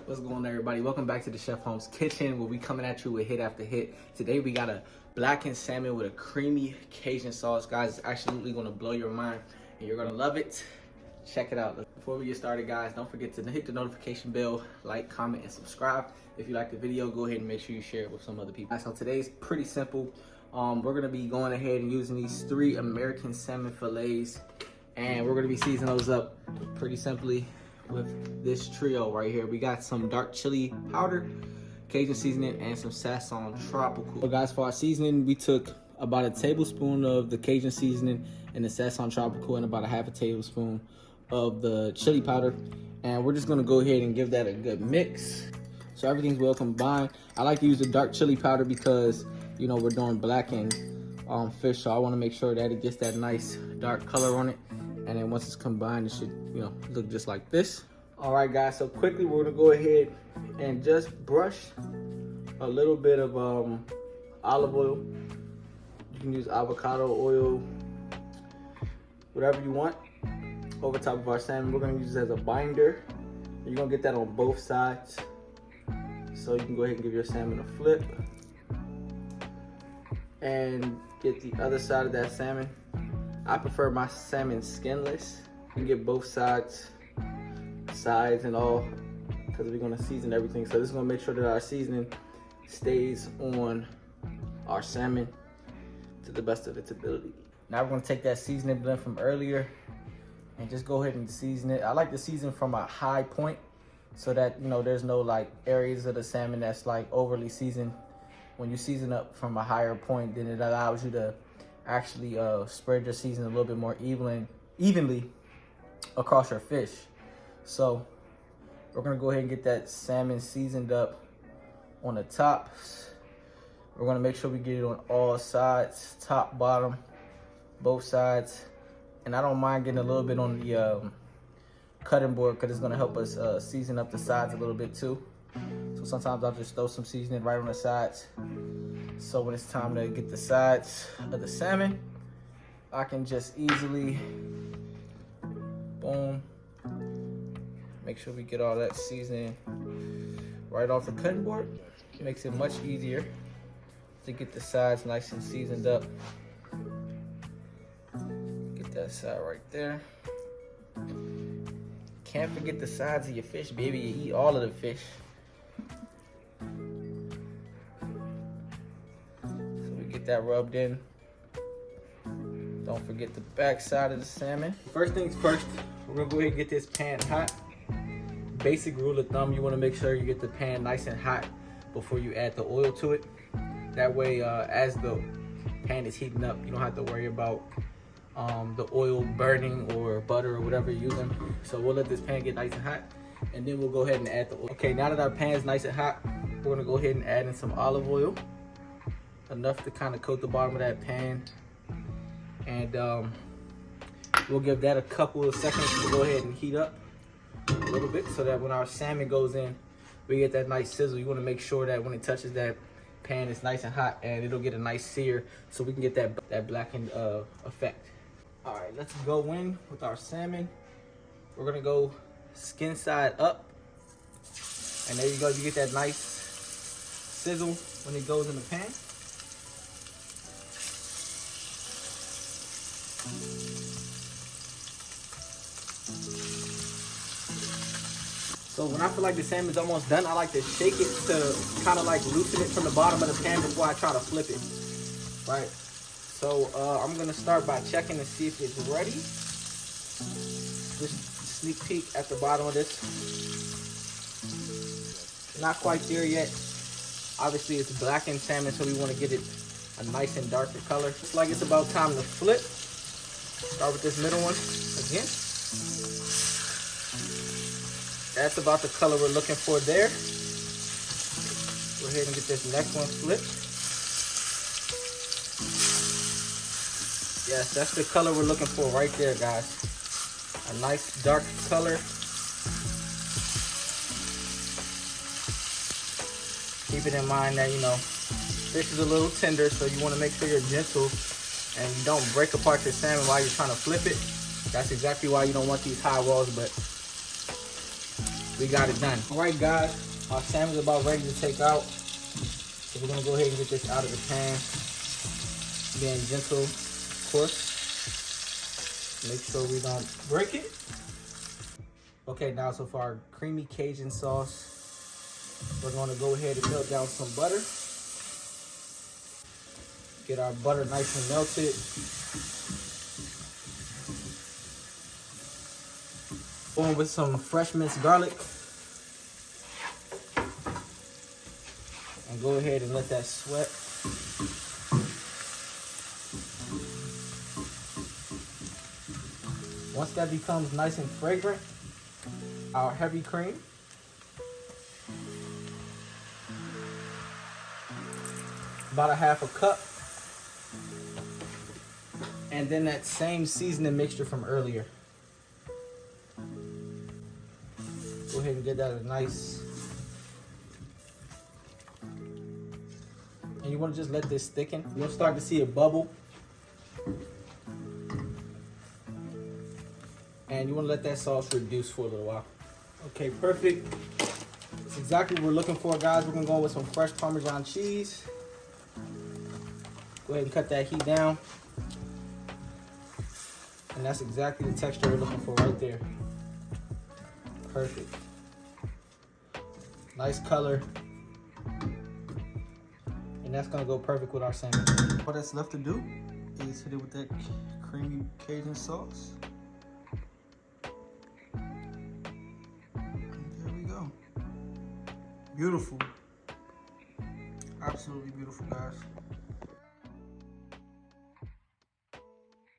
What's going on, everybody? Welcome back to the Chef Holmes Kitchen, where we coming at you with hit after hit. Today we got a blackened salmon with a creamy Cajun sauce. Guys, it's absolutely gonna blow your mind and you're gonna love it. Check it out. Before we get started, guys, don't forget to hit the notification bell, like, comment, and subscribe. If you like the video, go ahead and make sure you share it with some other people. So today's pretty simple. We're gonna be going ahead and using these 3 American salmon fillets, and we're gonna be seasoning those up pretty simply with this trio right here. We got some dark chili powder, Cajun seasoning, and some Sasson tropical. So guys, for our seasoning, we took about a tablespoon of the Cajun seasoning and the Sasson tropical and about a half a tablespoon of the chili powder, and we're just gonna go ahead and give that a good mix so everything's well combined. I like to use the dark chili powder because, you know, we're doing blackened fish, so I want to make sure that it gets that nice dark color on it. And then once it's combined, it should, you know, look just like this. All right, guys, so quickly we're gonna go ahead and just brush a little bit of olive oil. You can use avocado oil, whatever you want, over top of our salmon. We're gonna use this as a binder. You're gonna get that on both sides. So you can go ahead and give your salmon a flip and get the other side of that salmon. I prefer my salmon skinless. You can get both sides and all, because we're gonna season everything. So this is gonna make sure that our seasoning stays on our salmon to the best of its ability. Now we're gonna take that seasoning blend from earlier and just go ahead and season it. I like to season from a high point so that, you know, there's no like areas of the salmon that's like overly seasoned. When you season up from a higher point, then it allows you to actually spread your seasoning a little bit more evenly across your fish. So we're gonna go ahead and get that salmon seasoned up on the top. We're gonna make sure we get it on all sides, top, bottom, both sides. And I don't mind getting a little bit on the cutting board because it's gonna help us season up the sides a little bit too. So sometimes I'll just throw some seasoning right on the sides. So when it's time to get the sides of the salmon, I can just easily, boom, make sure we get all that seasoning right off the cutting board. It makes it much easier to get the sides nice and seasoned up. Get that side right there. Can't forget the sides of your fish, baby. You eat all of the fish. That rubbed in. Don't forget the back side of the salmon. First things first, we're gonna go ahead and get this pan hot. Basic rule of thumb, you wanna make sure you get the pan nice and hot before you add the oil to it. That way, as the pan is heating up, you don't have to worry about the oil burning or butter or whatever you're using. So we'll let this pan get nice and hot, and then we'll go ahead and add the oil. Okay, now that our pan's nice and hot, we're gonna go ahead and add in some olive oil. Enough to kind of coat the bottom of that pan, and we'll give that a couple of seconds to go ahead and heat up a little bit so that when our salmon goes in, we get that nice sizzle. You want to make sure that when it touches that pan, it's nice and hot, and it'll get a nice sear so we can get that blackened effect. All right, let's go in with our salmon. We're gonna go skin side up, and there you go. You get that nice sizzle when it goes in the pan. So when I feel like the salmon's almost done, I like to shake it to kind of like loosen it from the bottom of the pan before I try to flip it, right? So I'm gonna start by checking to see if it's ready. Just sneak peek at the bottom of this. Not quite there yet. Obviously it's blackened salmon, so we want to get it a nice and darker color. It's like it's about time to flip. Start with this middle one again. That's about the color we're looking for there. Go ahead and get this next one flipped. Yes, that's the color we're looking for right there, guys. A nice dark color. Keep it in mind that, you know, fish is a little tender, so you want to make sure you're gentle and you don't break apart your salmon while you're trying to flip it. That's exactly why you don't want these high walls, but we got it done. All right, guys, our salmon's about ready to take out. So we're gonna go ahead and get this out of the pan. Being gentle, of course. Make sure we don't break it. Okay, now so for our creamy Cajun sauce, we're gonna go ahead and melt down some butter. Get our butter nice and melted. Going with some fresh minced garlic. And go ahead and let that sweat. Once that becomes nice and fragrant, our heavy cream. About a half a cup. And then that same seasoning mixture from earlier. Go ahead and get that a nice. And you want to just let this thicken. You'll start to see a bubble. And you want to let that sauce reduce for a little while. Okay, perfect. That's exactly what we're looking for, guys. We're gonna go with some fresh Parmesan cheese. Go ahead and cut that heat down. And that's exactly the texture we're looking for right there. Perfect. Nice color. And that's gonna go perfect with our salmon. All that's left to do is hit it with that creamy Cajun sauce. And there we go. Beautiful. Absolutely beautiful, guys.